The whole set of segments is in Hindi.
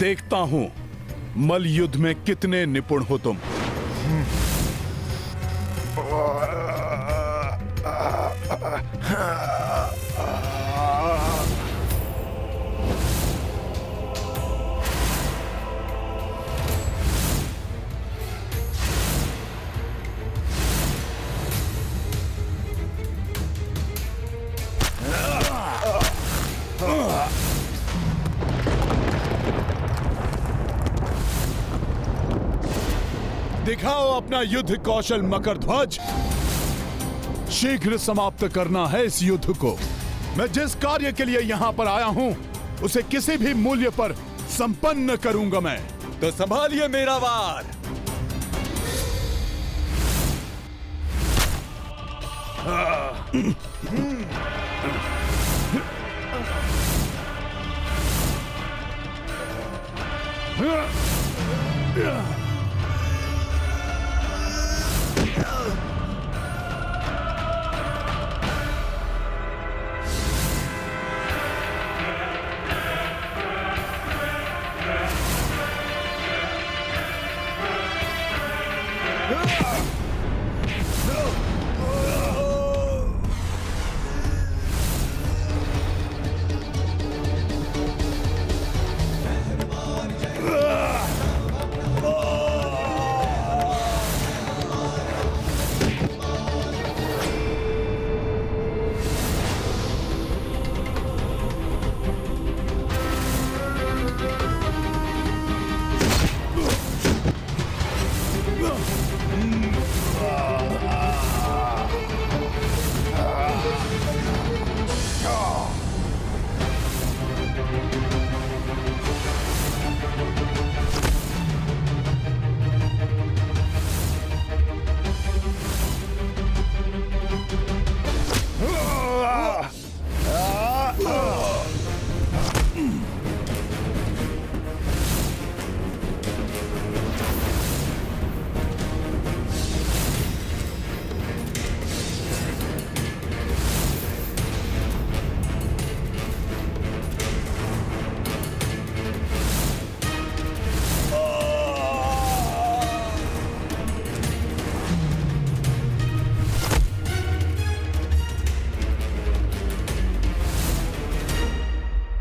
देखता हूं मल युद्ध में कितने निपुण हो तुम। दिखाओ अपना युद्ध कौशल मकरध्वज। शीघ्र समाप्त करना है इस युद्ध को। मैं जिस कार्य के लिए यहाँ पर आया हूँ उसे किसी भी मूल्य पर संपन्न करूंगा मैं। तो संभालिए मेरा वार।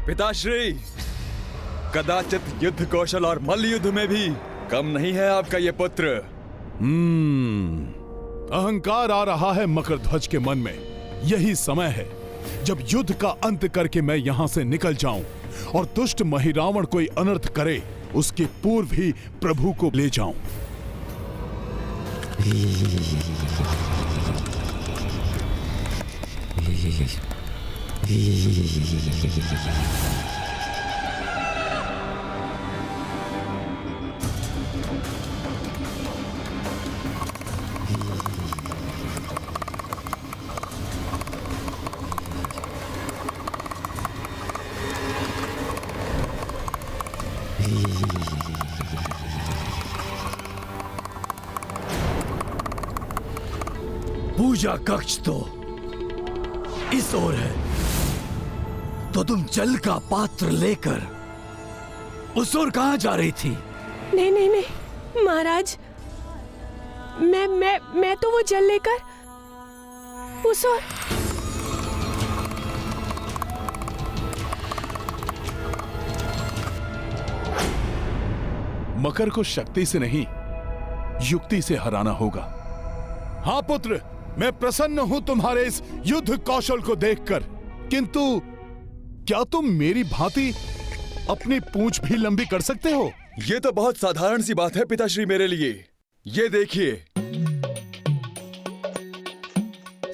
पिताश्री, कदाचित युद्ध कौशल और मल्ल युद्ध में भी कम नहीं है आपका ये पुत्र। अहंकार आ रहा है मकरध्वज के मन में। यही समय है जब युद्ध का अंत करके मैं यहां से निकल जाऊं और दुष्ट महिरावण कोई अनर्थ करे उसके पूर्व ही प्रभु को ले जाऊं। पूजा कक्ष तो इस ओर है, तो तुम जल का पात्र लेकर उस ओर कहां जा रही थी? नहीं नहीं नहीं महाराज, मैं तो वो जल लेकर उस ओर। मकर को शक्ति से नहीं युक्ति से हराना होगा। हाँ पुत्र, मैं प्रसन्न हूं तुम्हारे इस युद्ध कौशल को देखकर, किंतु क्या तुम मेरी भांति अपनी पूंछ भी लंबी कर सकते हो? ये तो बहुत साधारण सी बात है पिताश्री मेरे लिए। ये देखिए।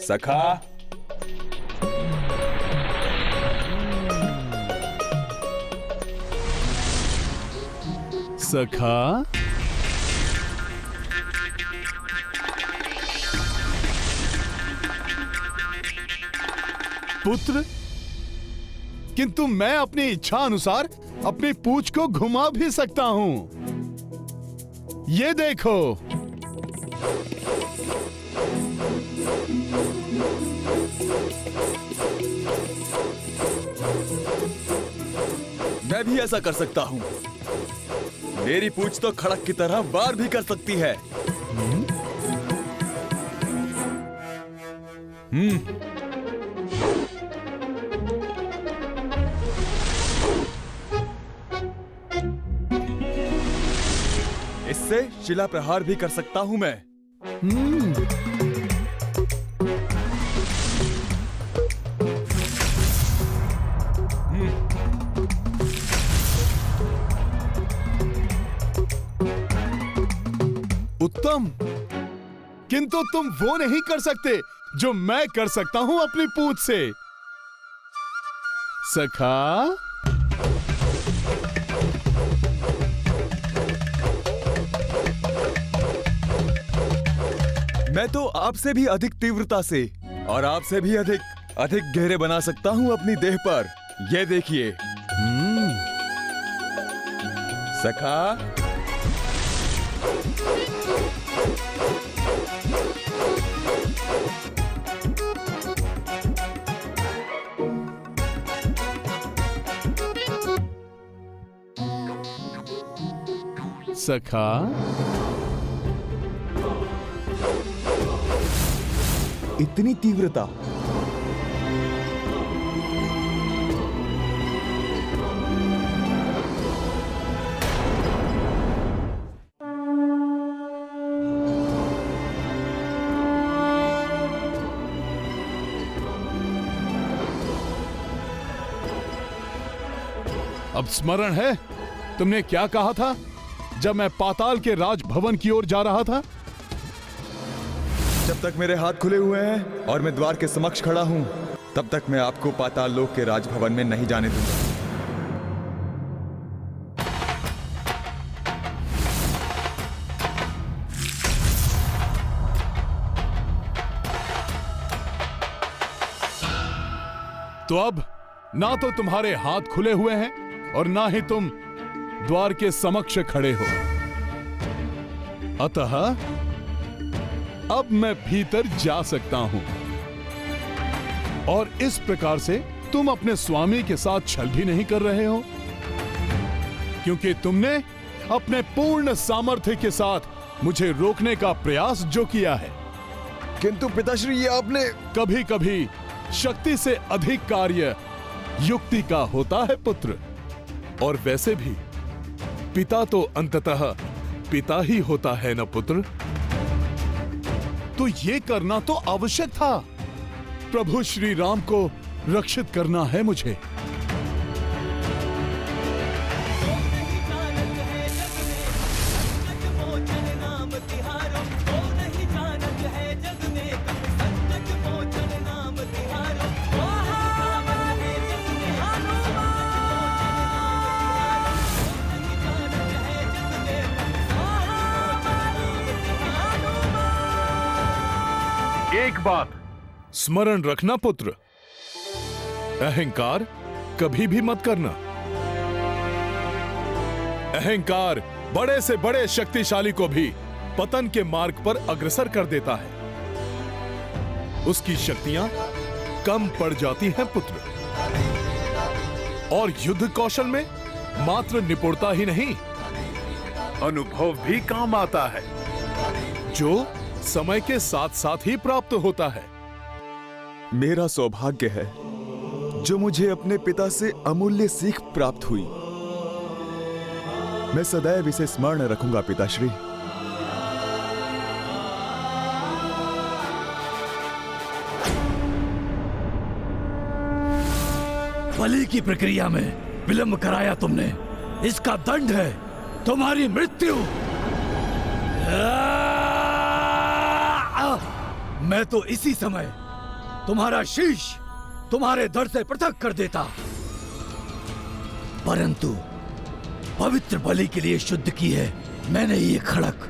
सखा, सखा, पुत्र, किंतु मैं अपनी इच्छा अनुसार अपनी पूंछ को घुमा भी सकता हूं। ये देखो। मैं भी ऐसा कर सकता हूं। मेरी पूंछ तो खड़क की तरह वार भी कर सकती है। इससे शिला प्रहार भी कर सकता हूं मैं। उत्तम, किंतु तुम वो नहीं कर सकते जो मैं कर सकता हूं अपनी पूंछ से। सखा, मैं तो आपसे भी अधिक तीव्रता से और आपसे भी अधिक गहरे बना सकता हूं अपनी देह पर। ये देखिए। सखा, सखा, इतनी तीव्रता। अब स्मरण है तुमने क्या कहा था जब मैं पाताल के राजभवन की ओर जा रहा था? जब तक मेरे हाथ खुले हुए हैं और मैं द्वार के समक्ष खड़ा हूं, तब तक मैं आपको पाताल लोक के राजभवन में नहीं जाने दूंगा। तो अब ना तो तुम्हारे हाथ खुले हुए हैं और ना ही तुम द्वार के समक्ष खड़े हो। अतः अब मैं भीतर जा सकता हूं और इस प्रकार से तुम अपने स्वामी के साथ छल भी नहीं कर रहे हो, क्योंकि तुमने अपने पूर्ण सामर्थ्य के साथ मुझे रोकने का प्रयास जो किया है। किंतु पिताश्री, ये आपने कभी कभी शक्ति से अधिक कार्य युक्ति का होता है पुत्र। और वैसे भी पिता तो अंततः पिता ही होता है न पुत्र। तो ये करना तो आवश्यक था। प्रभु श्री राम को रक्षित करना है मुझे। एक बात स्मरण रखना पुत्र, अहंकार कभी भी मत करना। अहंकार बड़े से बड़े शक्तिशाली को भी पतन के मार्ग पर अग्रसर कर देता है। उसकी शक्तियां कम पड़ जाती हैं पुत्र। और युद्ध कौशल में मात्र निपुणता ही नहीं, अनुभव भी काम आता है, जो समय के साथ साथ ही प्राप्त होता है। मेरा सौभाग्य है जो मुझे अपने पिता से अमूल्य सीख प्राप्त हुई। मैं सदैव इसे स्मरण रखूंगा पिताश्री। बलि की प्रक्रिया में विलंब कराया तुमने, इसका दंड है तुम्हारी मृत्यु। मैं तो इसी समय तुम्हारा शीश तुम्हारे धड़ से पृथक कर देता, परंतु पवित्र बलि के लिए शुद्ध की है मैंने ये खड़क।